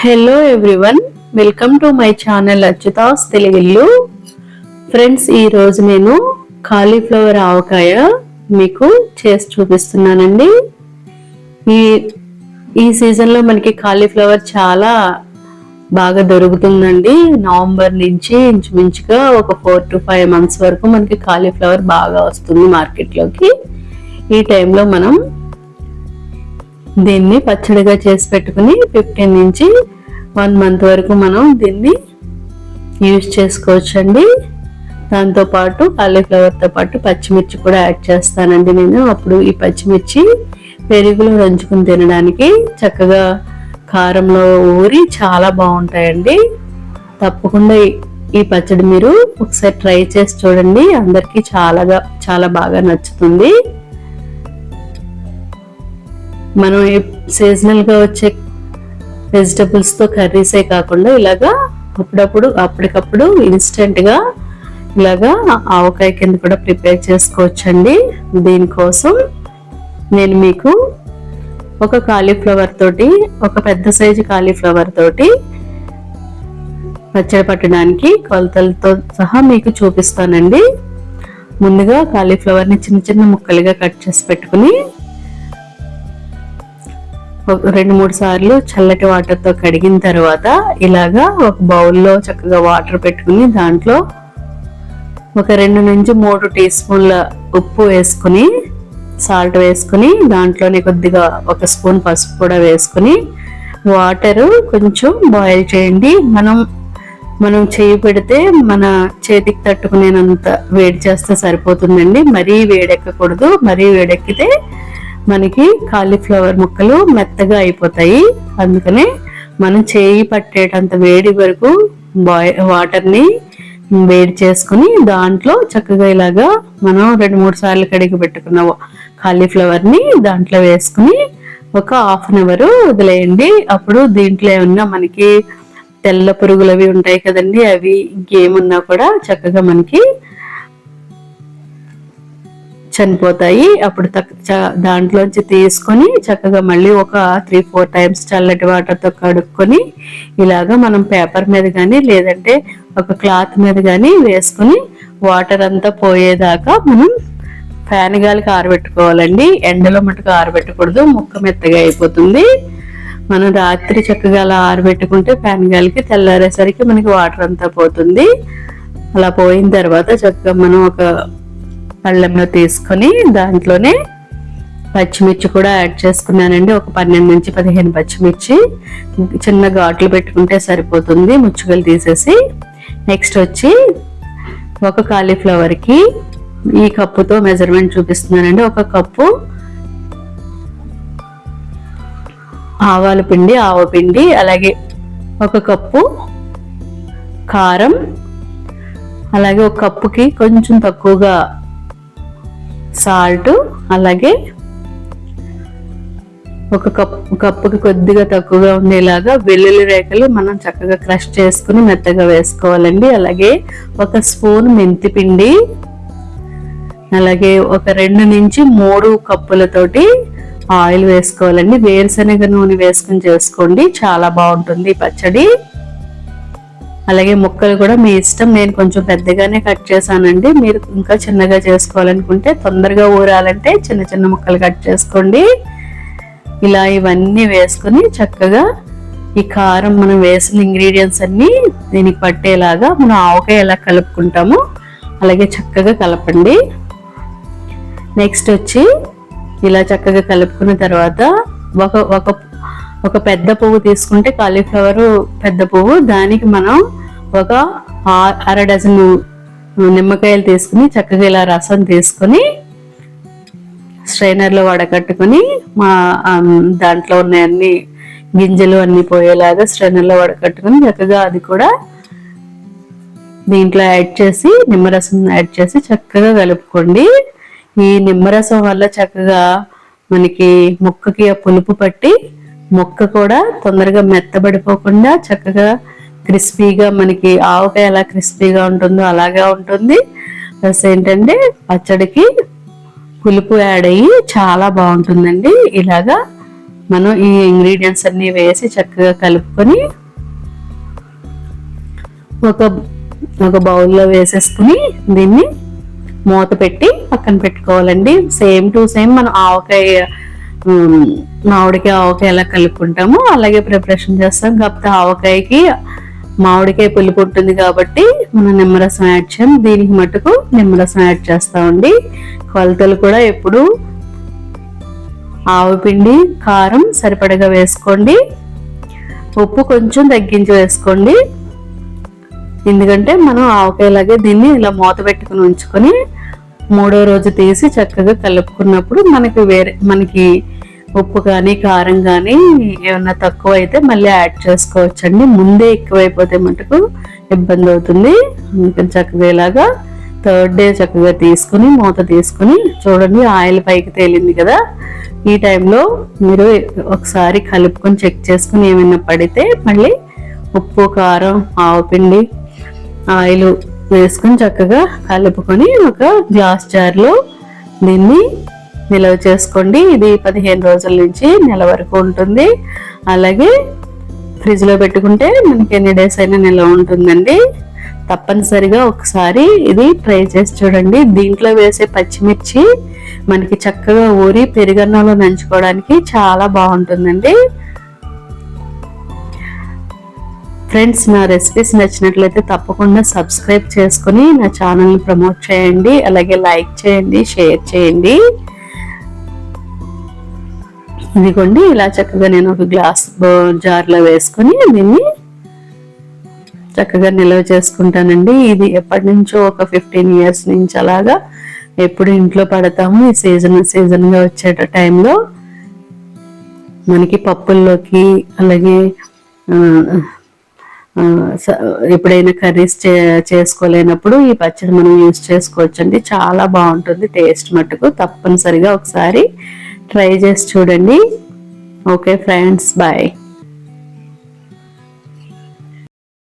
Hello everyone, welcome to my channel Achyuta's తెలుగిల్లు. Friends, ఈరోజు నేను కాలీఫ్లవర్ ఆవకాయ మీకు చేసి చూపిస్తున్నానండి. ఈ సీజన్లో మనకి కాలీఫ్లవర్ చాలా బాగా దొరుకుతుందండి. నవంబర్ నుంచి ఇంచుమించుగా ఒక 4 to 5 months వరకు మనకి కాలీఫ్లవర్ బాగా వస్తుంది మార్కెట్లోకి. ఈ టైంలో మనం దీన్ని పచ్చడిగా చేసి పెట్టుకుని 15 నుంచి 1 month వరకు మనం దీన్ని యూజ్ చేసుకోవచ్చండి. దాంతోపాటు కాలీఫ్లవర్తో పాటు పచ్చిమిర్చి కూడా యాడ్ చేస్తానండి నేను. అప్పుడు ఈ పచ్చిమిర్చి పెరుగులో రంచుకుని తినడానికి చక్కగా కారంలో ఊరి చాలా బాగుంటాయండి. తప్పకుండా ఈ పచ్చడి మీరు ఒకసారి ట్రై చేసి చూడండి, అందరికీ చాలా బాగా నచ్చుతుంది. మనం సీజనల్గా వచ్చే వెజిటబుల్స్తో కర్రీసే కాకుండా ఇలాగా అప్పటికప్పుడు ఇన్స్టెంట్గా ఇలాగా ఆవకాయ కింద కూడా ప్రిపేర్ చేసుకోవచ్చండి. దీనికోసం నేను మీకు ఒక కాలీఫ్లవర్ తోటి, ఒక పెద్ద సైజు కాలీఫ్లవర్ తోటి పచ్చడి పట్టడానికి కొలతలతో సహా మీకు చూపిస్తానండి. ముందుగా కాలీఫ్లవర్ని చిన్న చిన్న ముక్కలుగా కట్ చేసి పెట్టుకుని 2-3 సార్లు చల్లటి వాటర్తో కడిగిన తర్వాత ఇలాగా ఒక బౌల్లో చక్కగా వాటర్ పెట్టుకుని దాంట్లో ఒక 2 నుంచి 3 టీ స్పూన్ల ఉప్పు వేసుకుని, సాల్ట్ వేసుకుని, దాంట్లోనే కొద్దిగా 1 స్పూన్ పసుపు కూడా వేసుకుని వాటర్ కొంచెం బాయిల్ చేయండి. మనం చేయి పెడితే మన చేతికి తట్టుకునేంత వేడి చేస్తే సరిపోతుందండి. మరీ వేడెక్కకూడదు. మరీ వేడెక్కితే మనకి కాలీఫ్లవర్ ముక్కలు మెత్తగా అయిపోతాయి. అందుకనే మనం చేయి పట్టేటంత వేడి వరకు వాటర్ని వేడి చేసుకుని దాంట్లో చక్కగా ఇలాగా మనం 2-3 సార్లు కడిగి పెట్టుకున్న కాలీఫ్లవర్ని దాంట్లో వేసుకుని ఒక 1/2 hour వదిలేయండి. అప్పుడు దీంట్లో ఏమన్నా మనకి తెల్ల పురుగులు అవి ఉంటాయి కదండి, అవి ఇంకేమున్నా కూడా చక్కగా మనకి చనిపోతాయి. అప్పుడు దాంట్లోంచి తీసుకొని చక్కగా మళ్ళీ ఒక 3-4 times చల్లటి వాటర్తో కడుక్కొని ఇలాగా మనం పేపర్ మీద కానీ లేదంటే ఒక క్లాత్ మీద కానీ వేసుకుని వాటర్ అంతా పోయేదాకా మనం ఫ్యాన్ గాలికి ఆరబెట్టుకోవాలండి. ఎండలో మటుకు ఆరబెట్టకూడదు, ముక్క మెత్తగా అయిపోతుంది. మనం రాత్రి చక్కగా అలా ఆరబెట్టుకుంటే ఫ్యాన్ గాలికి తెల్లారేసరికి మనకి వాటర్ అంతా పోతుంది. అలా పోయిన తర్వాత చక్కగా మనం ఒక పళ్ళెంలో తీసుకొని దాంట్లోనే పచ్చిమిర్చి కూడా యాడ్ చేసుకున్నానండి. ఒక 12 నుంచి 15 పచ్చిమిర్చి చిన్న ఘాట్లు పెట్టుకుంటే సరిపోతుంది, ముచ్చుకలు తీసేసి. నెక్స్ట్ వచ్చి ఒక కాలీఫ్లవర్కి ఈ కప్పుతో మెజర్మెంట్ చూపిస్తున్నానండి. 1 కప్పు ఆవపిండి, అలాగే 1 కప్పు కారం, అలాగే 1 కప్పుకి కొంచెం తక్కువగా సాల్ట్, అలాగే 1 కప్పుకి కొద్దిగా తక్కువగా ఉండేలాగా వెల్లుల్లి రేఖలు మనం చక్కగా క్రష్ చేసుకుని మెత్తగా వేసుకోవాలండి. అలాగే 1 స్పూన్ మెంతి పిండి, అలాగే ఒక 2 నుంచి 3 కప్పులతోటి ఆయిల్ వేసుకోవాలండి. వేరుశనగ నూనె వేసుకుని చేసుకోండి, చాలా బాగుంటుంది పచ్చడి. అలాగే ముక్కలు కూడా మీ ఇష్టం. నేను కొంచెం పెద్దగానే కట్ చేశానండి. మీరు ఇంకా చిన్నగా చేసుకోవాలనుకుంటే, తొందరగా ఊరాలంటే చిన్న చిన్న ముక్కలు కట్ చేసుకోండి. ఇలా ఇవన్నీ వేసుకుని చక్కగా ఈ కారం మనం వేసిన ఇంగ్రీడియంట్స్ అన్నీ దీనికి పట్టేలాగా మనం ఆవకాయ ఎలా కలుపుకుంటామో అలాగే చక్కగా కలపండి. నెక్స్ట్ వచ్చి ఇలా చక్కగా కలుపుకున్న తర్వాత ఒక పెద్ద పువ్వు తీసుకుంటే కాలీఫ్లవర్ పెద్ద పువ్వు, దానికి మనం ఒక 1/2 డజన్ నిమ్మకాయలు తీసుకుని చక్కగా ఇలా రసం తీసుకొని స్ట్రైనర్లో వడకట్టుకుని దాంట్లో ఉన్న అన్ని గింజలు అన్ని పోయేలాగా స్ట్రైనర్లో వడకట్టుకుని చక్కగా అది కూడా దీంట్లో యాడ్ చేసి నిమ్మరసం యాడ్ చేసి చక్కగా కలుపుకోండి. ఈ నిమ్మరసం వల్ల చక్కగా మనకి ముక్కకి ఆ పులుపు పట్టి ముక్క కూడా తొందరగా మెత్తబడిపోకుండా చక్కగా క్రిస్పీగా, మనకి ఆవకాయ ఎలా క్రిస్పీగా ఉంటుందో అలాగా ఉంటుంది. ప్లస్ ఏంటంటే పచ్చడికి పులుపు యాడ్ అయ్యి చాలా బాగుంటుందండి. ఇలాగా మనం ఈ ఇంగ్రీడియంట్స్ అన్ని వేసి చక్కగా కలుపుకొని ఒక బౌల్లో వేసేసుకుని దీన్ని మూత పెట్టి పక్కన పెట్టుకోవాలండి. సేమ్ టు సేమ్ మనం మామిడికాయ ఆవకాయ ఎలా కలుపుకుంటామో అలాగే ప్రిపరేషన్ చేస్తాం. కాకపోతే ఆవకాయకి మామిడికాయ పులుపు ఉంటుంది కాబట్టి మనం నిమ్మరసం యాడ్ చేయం. దీనికి మటుకు నిమ్మరసం యాడ్ చేస్తామండి. కొలతలు కూడా ఎప్పుడు ఆవపిండి కారం సరిపడగా వేసుకోండి. ఉప్పు కొంచెం తగ్గించి వేసుకోండి. ఎందుకంటే మనం ఆవకాయలాగే దీన్ని ఇలా మూత పెట్టుకుని ఉంచుకొని 3వ రోజు తీసి చక్కగా కలుపుకున్నప్పుడు మనకి ఉప్పు కానీ కారం కానీ ఏమన్నా తక్కువ అయితే మళ్ళీ యాడ్ చేసుకోవచ్చండి. ముందే ఎక్కువైపోతే మటుకు ఇబ్బంది అవుతుంది. అందుకని చక్కగా ఇలాగా 3rd డే చక్కగా తీసుకుని మూత తీసుకుని చూడండి, ఆయిల్ పైకి తేలింది కదా. ఈ టైంలో మీరు ఒకసారి కలుపుకొని చెక్ చేసుకుని ఏమైనా పడితే మళ్ళీ ఉప్పు కారం ఆవపిండి ఆయిల్ వేసుకొని చక్కగా కలుపుకొని ఒక గ్లాస్ జార్లో దీన్ని నిల్వ చేసుకోండి. ఇది 15 రోజుల నుంచి నెల వరకు ఉంటుంది. అలాగే ఫ్రిడ్జ్లో పెట్టుకుంటే మనకి ఎన్ని డేస్ అయినా నిల్వ ఉంటుందండి. తప్పనిసరిగా ఒకసారి ఇది ట్రై చేసి చూడండి. దీంట్లో వేసే పచ్చిమిర్చి మనకి చక్కగా ఊరి పెరుగన్నంలో నంచుకోవడానికి చాలా బాగుంటుందండి. ఫ్రెండ్స్, నా రెసిపీస్ నచ్చినట్లయితే తప్పకుండా సబ్స్క్రైబ్ చేసుకుని నా ఛానల్ని ప్రమోట్ చేయండి. అలాగే లైక్ చేయండి, షేర్ చేయండి. ఇదిగోండి, ఇలా చక్కగా నేను ఒక గ్లాస్ జార్లో వేసుకొని దీన్ని చక్కగా నిల్వ చేసుకుంటానండి. ఇది ఎప్పటి నుంచో ఒక 15 years నుంచి అలాగా ఎప్పుడు ఇంట్లో పడతాము. ఈ సీజన్గా వచ్చే టైంలో మనకి పప్పుల్లోకి అలాగే ఎప్పుడైనా కర్రీస్ చేసుకోలేనప్పుడు ఈ పచ్చడి మనం యూజ్ చేసుకోవచ్చండి. చాలా బాగుంటుంది టేస్ట్ మట్టుకు. తప్పనిసరిగా ఒకసారి ట్రై చేసి చూడండి. Okay friends, bye.